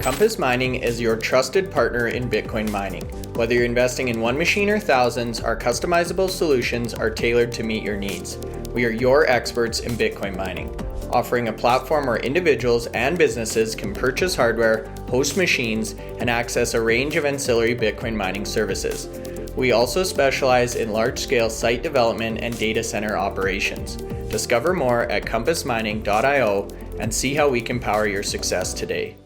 Compass Mining is your trusted partner in Bitcoin mining. Whether you're investing in one machine or thousands, our customizable solutions are tailored to meet your needs. We are your experts in Bitcoin mining, offering a platform where individuals and businesses can purchase hardware, host machines, and access a range of ancillary Bitcoin mining services. We also specialize in large-scale site development and data center operations. Discover more at compassmining.io and see how we can power your success today.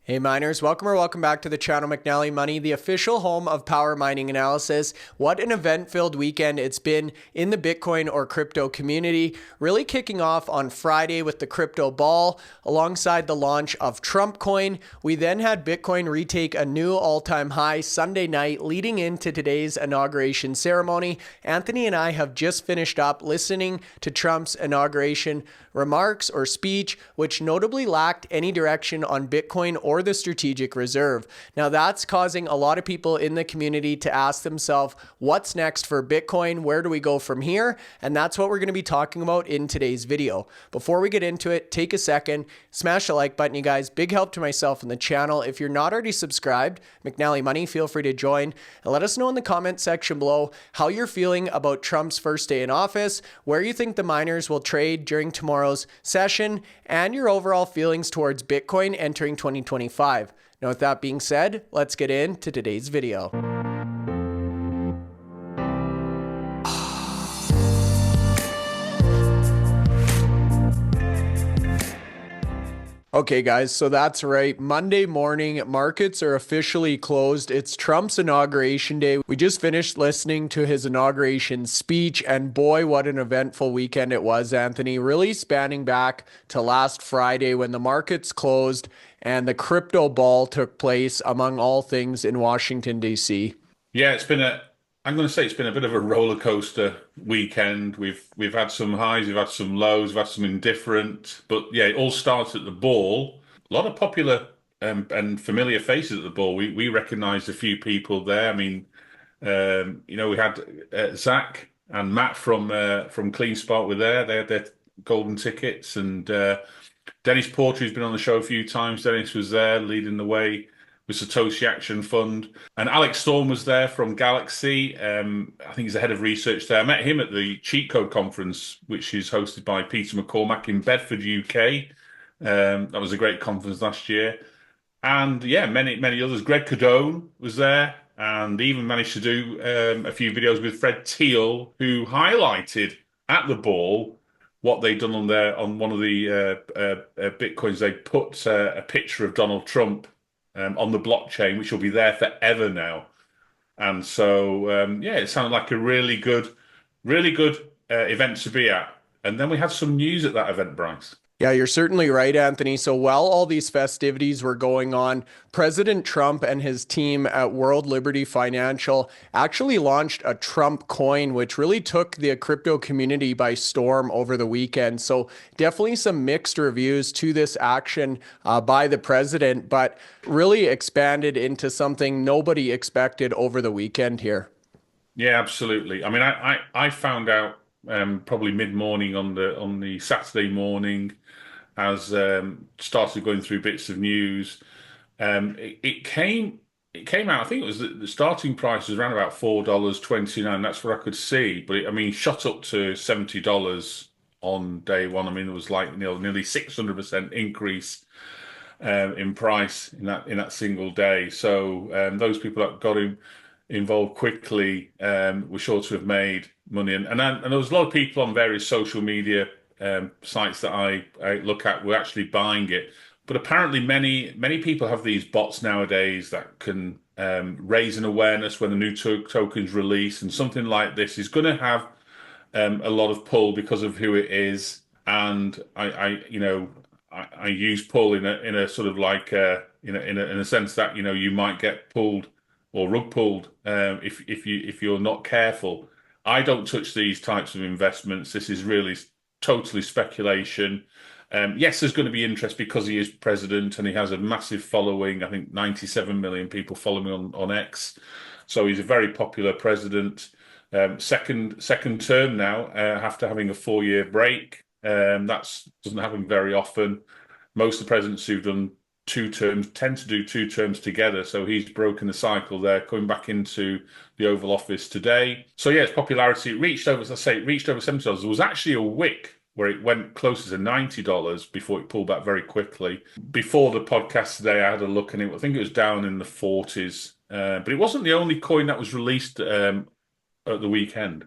Hey miners, welcome back to the channel McNallie Money, the official home of power mining analysis. What an event-filled weekend it's been in the Bitcoin or crypto community, really kicking off on Friday with the crypto ball alongside the launch of Trump coin. We then had Bitcoin retake a new all-time high Sunday night leading into today's inauguration ceremony. Anthony and I have just finished up listening to Trump's inauguration remarks or speech, which notably lacked any direction on Bitcoin or the strategic reserve. Now that's causing a lot of people in the community to ask themselves, what's next for Bitcoin? Where do we go from here? And that's what we're going to be talking about in today's video. Before we get into it, take a second, smash the like button, you guys. Big help to myself and the channel. If you're not already subscribed, McNallie Money, feel free to join and let us know in the comment section below how you're feeling about Trump's first day in office, where you think the miners will trade during tomorrow's session, and your overall feelings towards Bitcoin entering 2025. Now, with that being said, let's get into today's video. Okay, guys, so that's right. Monday morning, markets are officially closed. It's Trump's inauguration day. We just finished listening to his inauguration speech, and boy, what an eventful weekend it was, Anthony. Really spanning back to last Friday when the markets closed and the crypto ball took place, among all things, in Washington, D.C. Yeah, I'm going to say it's been a bit of a roller coaster weekend. We've had some highs, we've had some lows, we've had some indifferent, but yeah, it all starts at the ball. A lot of popular and familiar faces at the ball. We recognised a few people there. I mean, we had Zach and Matt from CleanSpark were there. They had their golden tickets, and Dennis Porter, who's been on the show a few times. Dennis was there leading the way with Satoshi Action Fund. And Alex Storm was there from Galaxy. I think he's the head of research there. I met him at the Cheat Code Conference, which is hosted by Peter McCormack in Bedford, UK. That was a great conference last year. And yeah, many others. Greg Cardone was there, and even managed to do a few videos with Fred Thiel, who highlighted at the ball what they'd done on one of the Bitcoins. They put a picture of Donald Trump on the blockchain, which will be there forever now. And so, it sounded like a really good event to be at. And then we had some news at that event, Bryce. Yeah, you're certainly right, Anthony. So while all these festivities were going on, President Trump and his team at World Liberty Financial actually launched a Trump coin, which really took the crypto community by storm over the weekend. So definitely some mixed reviews to this action by the president, but really expanded into something nobody expected over the weekend here. Yeah, absolutely. I mean, I found out probably mid-morning on the Saturday morning, as started going through bits of news. It came out. I think it was the starting price was around about $4.29. That's what I could see. But it shot up to $70 on day one. I mean, it was like nearly 600% increase in price in that single day. So those people that got involved quickly were sure to have made money. And there was a lot of people on various social media sites that I look at were actually buying it. But apparently many people have these bots nowadays that can raise an awareness when the new token's release, and something like this is going to have a lot of pull because of who it is. And I use pull in a sort of like in a sense that you might get pulled or rug pulled if you're not careful. I don't touch these types of investments. This is really totally speculation. Yes, there's going to be interest because he is president and he has a massive following. I think 97 million people follow him on X. So he's a very popular president. Second term now, after having a 4-year break. That doesn't happen very often. Most of the presidents who've done two terms, tend to do two terms together. So he's broken the cycle there, coming back into the Oval Office today. So yeah, its popularity reached over, as I say, it reached over $70. There was actually a wick where it went closer to $90 before it pulled back very quickly. Before the podcast today, I had a look and I think it was down in the 40s. But it wasn't the only coin that was released at the weekend.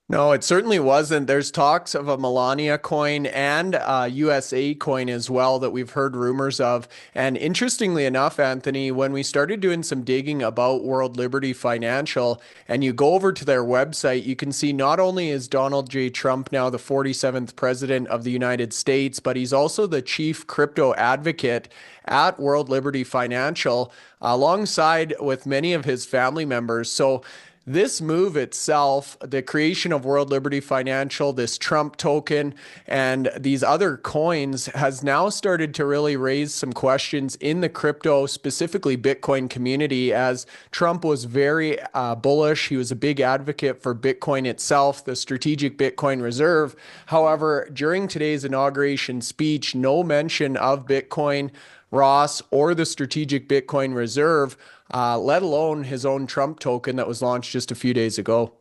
No, it certainly wasn't. There's talks of a Melania coin and a USA coin as well that we've heard rumors of. And interestingly enough, Anthony, when we started doing some digging about World Liberty Financial and you go over to their website, you can see not only is Donald J. Trump now the 47th president of the United States, but he's also the chief crypto advocate at World Liberty Financial alongside with many of his family members. So this move itself, the creation of World Liberty Financial, this Trump token, and these other coins has now started to really raise some questions in the crypto, specifically Bitcoin community, as Trump was very bullish. He was a big advocate for Bitcoin itself, the strategic Bitcoin reserve. However, during today's inauguration speech, no mention of Bitcoin, Ross, or the strategic Bitcoin reserve, let alone his own Trump token that was launched just a few days ago.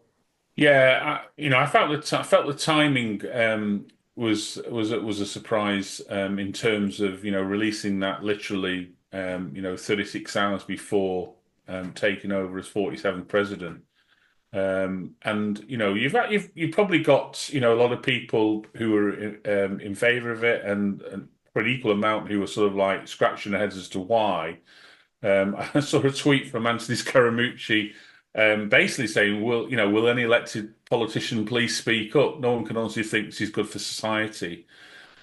Yeah, I felt the timing was a surprise in terms of releasing that literally 36 hours before taking over as 47th president. And you've probably got a lot of people who are in favor of it, and for an equal amount who are sort of like scratching their heads as to why. I saw a tweet from Anthony Scaramucci, basically saying, will any elected politician please speak up? No one can honestly think this is good for society."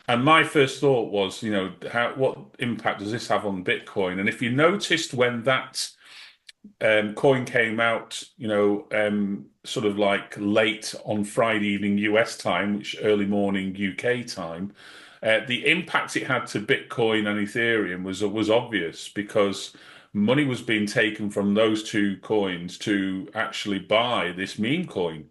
And my first thought was, what impact does this have on Bitcoin? And if you noticed when that coin came out, sort of like late on Friday evening US time, which early morning UK time, the impact it had to Bitcoin and Ethereum was obvious because money was being taken from those two coins to actually buy this meme coin,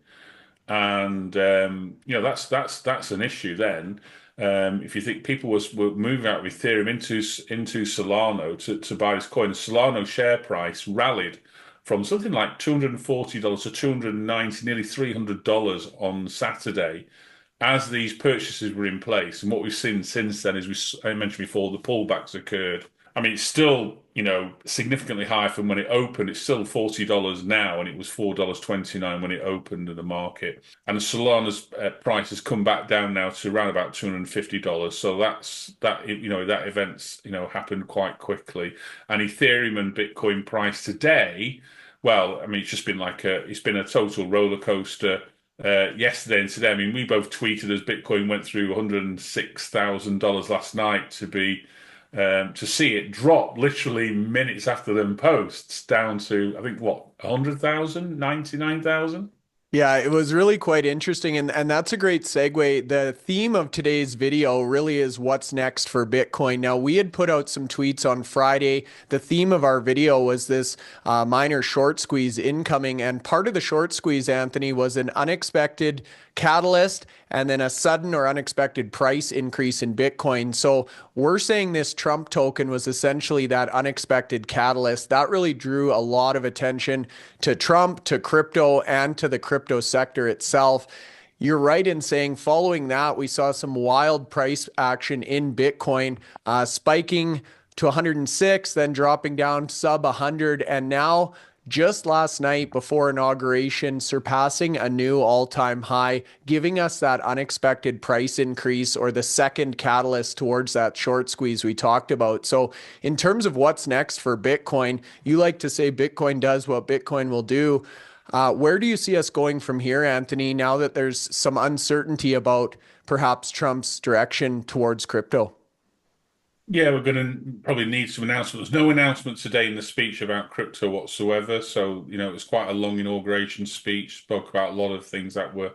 and that's an issue then. If you think people were moving out of Ethereum into Solana to buy this coin, the Solana share price rallied from something like $240 to 290, nearly $300 on Saturday, as these purchases were in place. And what we've seen since then is, I mentioned before, the pullbacks occurred. I mean, it's still, significantly higher from when it opened. It's still $40 now, and it was $4.29 when it opened in the market. And Solana's price has come back down now to around about $250. So that event's, happened quite quickly. And Ethereum and Bitcoin price today, well, I mean, it's been a total roller coaster. Yesterday and today, I mean, we both tweeted as Bitcoin went through $106,000 last night to see it drop literally minutes after them posts down to, I think, what, 100,000, 99,000. Yeah, it was really quite interesting. And that's a great segue. The theme of today's video really is what's next for Bitcoin. Now, we had put out some tweets on Friday. The theme of our video was this minor short squeeze incoming. And part of the short squeeze, Anthony, was an unexpected catalyst and then a sudden or unexpected price increase in Bitcoin. So we're saying this Trump token was essentially that unexpected catalyst. That really drew a lot of attention to Trump, to crypto, and to the crypto sector itself. You're right in saying following that, we saw some wild price action in Bitcoin, spiking to 106, then dropping down sub 100, and now just last night before inauguration, surpassing a new all-time high, giving us that unexpected price increase or the second catalyst towards that short squeeze we talked about. So in terms of what's next for Bitcoin, you like to say Bitcoin does what Bitcoin will do. Where do you see us going from here, Anthony, now that there's some uncertainty about perhaps Trump's direction towards crypto? Yeah, we're going to probably need some announcements. There's no announcement today in the speech about crypto whatsoever. So, it was quite a long inauguration speech, spoke about a lot of things that were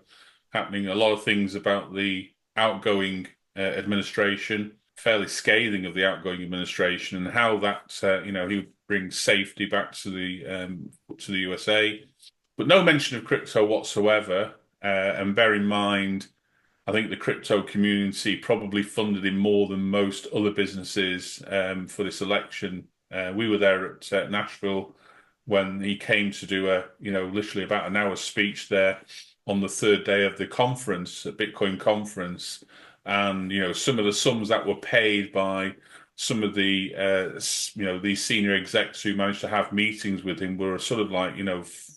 happening, a lot of things about the outgoing administration, fairly scathing of the outgoing administration and how that, he would bring safety back to the USA. But no mention of crypto whatsoever. And bear in mind, I think the crypto community probably funded him more than most other businesses for this election. We were there at Nashville when he came to do literally about an hour speech there on the third day of the conference, a Bitcoin conference. And, some of the sums that were paid by some of the, these senior execs who managed to have meetings with him were sort of like,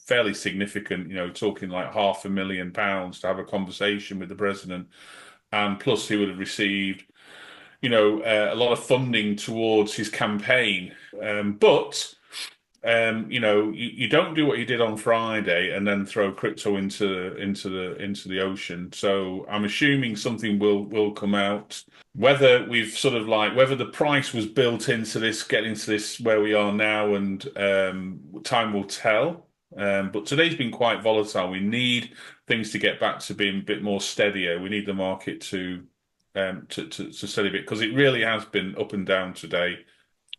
fairly significant, talking like £500,000 to have a conversation with the president. And plus he would have received, a lot of funding towards his campaign. You don't do what you did on Friday and then throw crypto into the ocean. So I'm assuming something will come out. Whether we've sort of like whether the price was built into this, getting to this where we are now, and time will tell. But today's been quite volatile. We need things to get back to being a bit more steadier. We need the market to steady a bit, because it really has been up and down today.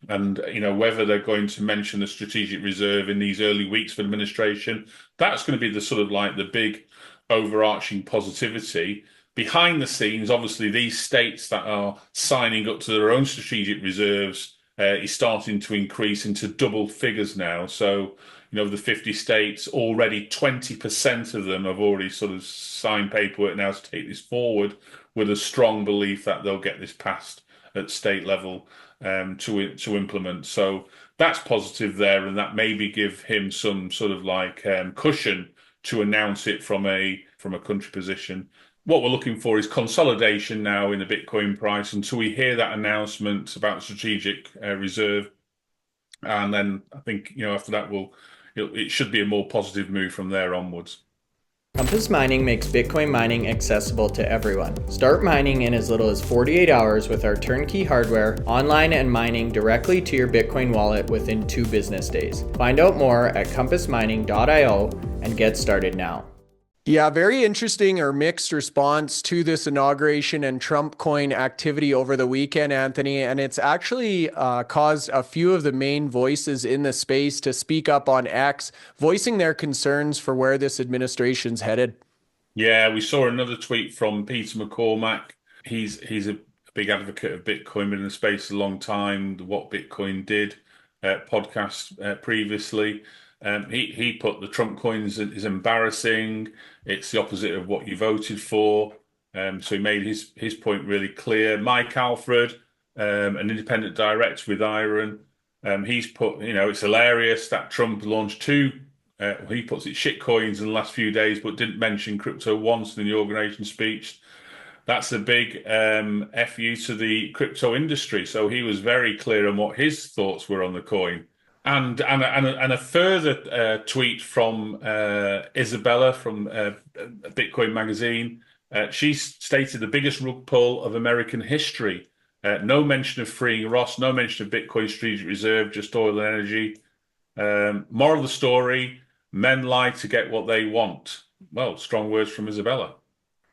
And whether they're going to mention the strategic reserve in these early weeks for administration, that's going to be the sort of like the big overarching positivity. Behind the scenes, obviously, these states that are signing up to their own strategic reserves is starting to increase into double figures now. So, the 50 states, already 20% of them have already sort of signed paperwork now to take this forward, with a strong belief that they'll get this passed at state level to implement. So that's positive there, and that maybe give him some sort of like cushion to announce it from a country position. What we're looking for is consolidation now in the Bitcoin price until we hear that announcement about the strategic reserve, and then I think after that it should be a more positive move from there onwards. Compass Mining makes Bitcoin mining accessible to everyone. Start mining in as little as 48 hours with our turnkey hardware, online and mining directly to your Bitcoin wallet within 2 business days. Find out more at compassmining.io and get started now. Yeah, very interesting or mixed response to this inauguration and Trump coin activity over the weekend, Anthony. And it's actually caused a few of the main voices in the space to speak up on X, voicing their concerns for where this administration's headed. Yeah, we saw another tweet from Peter McCormack. He's a big advocate of Bitcoin, been in the space a long time, the What Bitcoin Did podcast previously. He put the Trump coins is embarrassing. It's the opposite of what you voted for. So he made his point really clear. Mike Alfred, an independent director with IREN, he's put, it's hilarious that Trump launched 2, he puts it shit coins in the last few days, but didn't mention crypto once in the inauguration speech. That's a big FU to the crypto industry. So he was very clear on what his thoughts were on the coin. And a further tweet from Isabella from Bitcoin Magazine. She stated the biggest rug pull of American history. No mention of freeing Ross, no mention of Bitcoin strategic reserve, just oil and energy. Moral of the story, men lie to get what they want. Well, strong words from Isabella.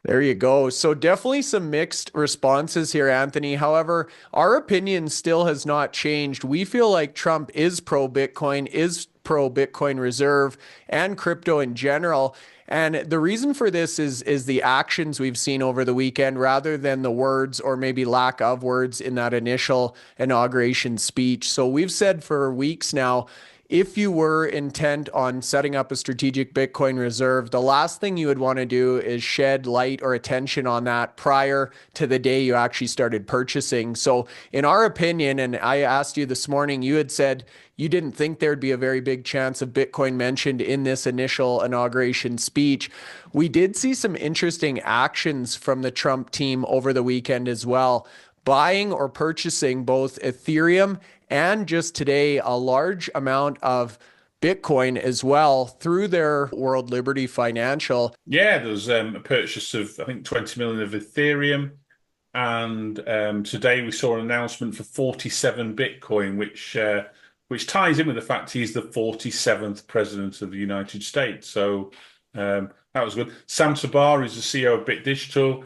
There you go. So definitely some mixed responses here, Anthony. However, our opinion still has not changed. We feel like Trump is pro-Bitcoin, is pro-Bitcoin reserve, and crypto in general. And the reason for this is the actions we've seen over the weekend rather than the words or maybe lack of words in that initial inauguration speech. So we've said for weeks now, if you were intent on setting up a strategic Bitcoin reserve, the last thing you would want to do is shed light or attention on that prior to the day you actually started purchasing. So in our opinion, and I asked you this morning, you had said you didn't think there'd be a very big chance of Bitcoin mentioned in this initial inauguration speech. We did see some interesting actions from the Trump team over the weekend as well, buying or purchasing both Ethereum and just today a large amount of Bitcoin as well through their World Liberty Financial. Yeah, there's a purchase of, I think, 20 million of Ethereum. And today we saw an announcement for 47 Bitcoin, which ties in with the fact he's the 47th president of the United States. So that was good. Sam Tabar is the CEO of Bit Digital.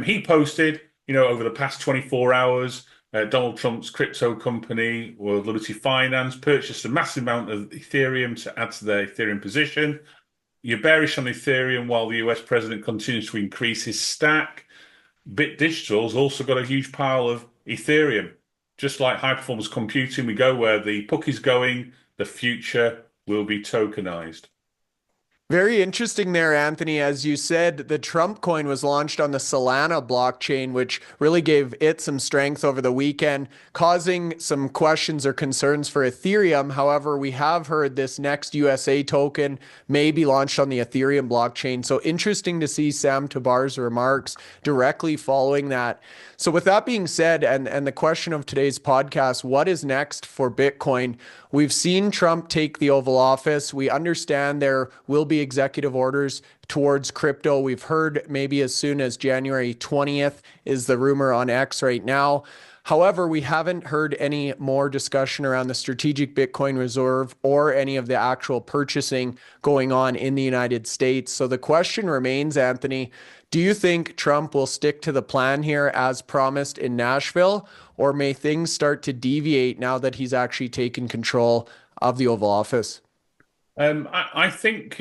He posted, over the past 24 hours, Donald Trump's crypto company, World Liberty Finance, purchased a massive amount of Ethereum to add to their Ethereum position. You're bearish on Ethereum while the US president continues to increase his stack. Digital's also got a huge pile of Ethereum. Just like high performance computing, we go where the puck is going, the future will be tokenized. Very interesting there, Anthony. As you said, the Trump coin was launched on the Solana blockchain, which really gave it some strength over the weekend, causing some questions or concerns for Ethereum. However, we have heard this next USA token may be launched on the Ethereum blockchain. So interesting to see Sam Tabar's remarks directly following that. So with that being said, and the question of today's podcast, what is next for Bitcoin? We've seen Trump take the Oval Office. We understand there will be executive orders towards crypto. We've heard maybe as soon as January 20th is the rumor on X right now. However, we haven't heard any more discussion around the strategic Bitcoin reserve or any of the actual purchasing going on in the United States. So the question remains, Anthony, do you think Trump will stick to the plan here as promised in Nashville, or may things start to deviate now that he's actually taken control of the Oval Office? I think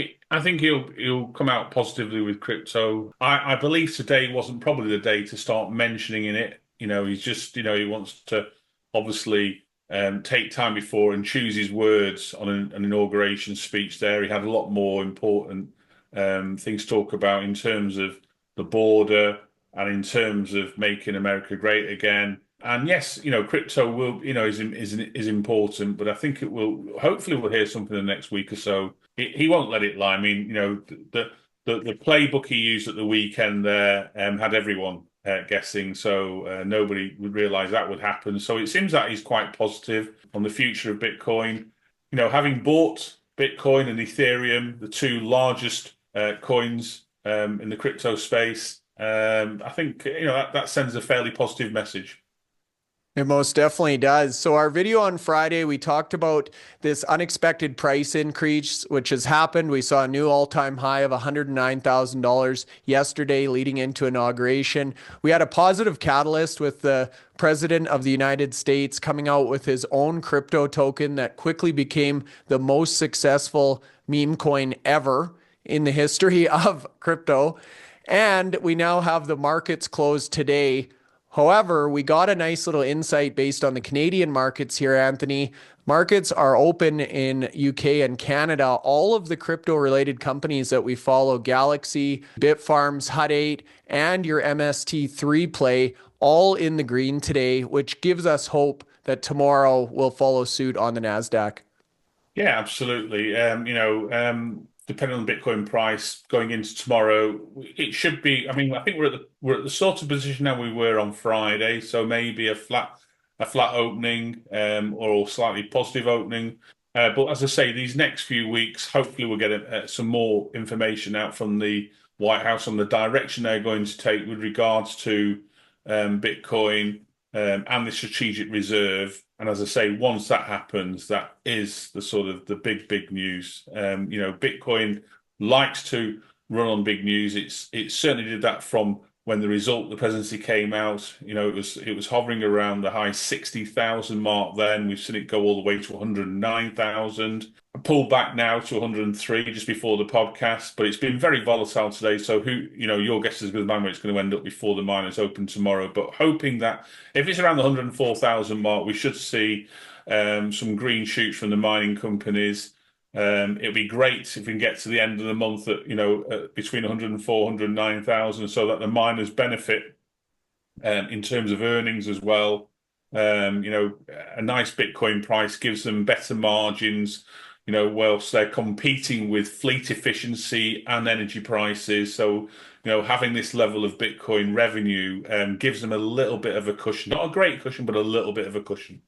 he'll come out positively with crypto. I believe today wasn't probably the day to start mentioning in it. He's just he wants to obviously take time before and choose his words on an inauguration speech. There, he had a lot more important things to talk about in terms of the border and in terms of making America great again. And yes, crypto will, is important, but I think it will. Hopefully, we'll hear something in the next week or so. He won't let it lie. I mean, the playbook he used at the weekend there had everyone guessing, so nobody would realize that would happen. So it seems that he's quite positive on the future of Bitcoin. Having bought Bitcoin and Ethereum, the two largest coins in the crypto space, I think that sends a fairly positive message. It most definitely does. So our video on Friday, we talked about this unexpected price increase, which has happened. We saw a new all-time high of $109,000 yesterday leading into inauguration. We had a positive catalyst with the President of the United States coming out with his own crypto token that quickly became the most successful meme coin ever in the history of crypto. And we now have the markets closed today. However, we got a nice little insight based on the Canadian markets here, Anthony. Markets are open in UK and Canada. All of the crypto-related companies that we follow, Galaxy, Bitfarms, Hut 8, and your MST3 play, all in the green today, which gives us hope that tomorrow will follow suit on the NASDAQ. Yeah, absolutely. Depending on the Bitcoin price going into tomorrow, it should be. I mean, I think we're at the sort of position now we were on Friday, so maybe a flat opening, or a slightly positive opening. But as I say, these next few weeks, hopefully we'll get some more information out from the White House on the direction they're going to take with regards to Bitcoin and the strategic reserve. And as I say, once that happens, that is the sort of the big news. Bitcoin likes to run on big news. It certainly did that from when the presidency came out. It was hovering around the high 60,000 mark then. We've seen it go all the way to 109,000. Pulled back now to 103 just before the podcast, but it's been very volatile today. So your guess is as good as mine where it's going to end up before the miners open tomorrow. But hoping that if it's around the 104,000 mark, we should see some green shoots from the mining companies. It'd be great if we can get to the end of the month at between 104, 109,000, so that the miners benefit in terms of earnings as well. A nice Bitcoin price gives them better margins, whilst they're competing with fleet efficiency and energy prices. So, having this level of Bitcoin revenue gives them a little bit of a cushion. Not a great cushion, but a little bit of a cushion.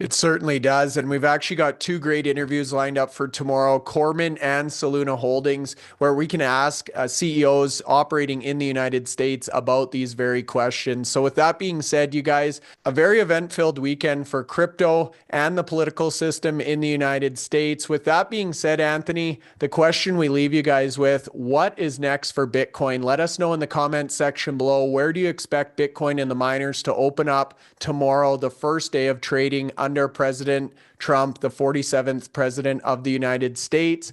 It certainly does. And we've actually got two great interviews lined up for tomorrow, Corman and Soluna Holdings, where we can ask CEOs operating in the United States about these very questions. So with that being said, you guys, a very event-filled weekend for crypto and the political system in the United States. With that being said, Anthony, the question we leave you guys with, what is next for Bitcoin? Let us know in the comments section below. Where do you expect Bitcoin and the miners to open up tomorrow, the first day of trading under President Trump, the 47th president of the United States?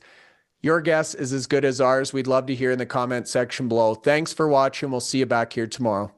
Your guess is as good as ours. We'd love to hear in the comment section below. Thanks for watching. We'll see you back here tomorrow.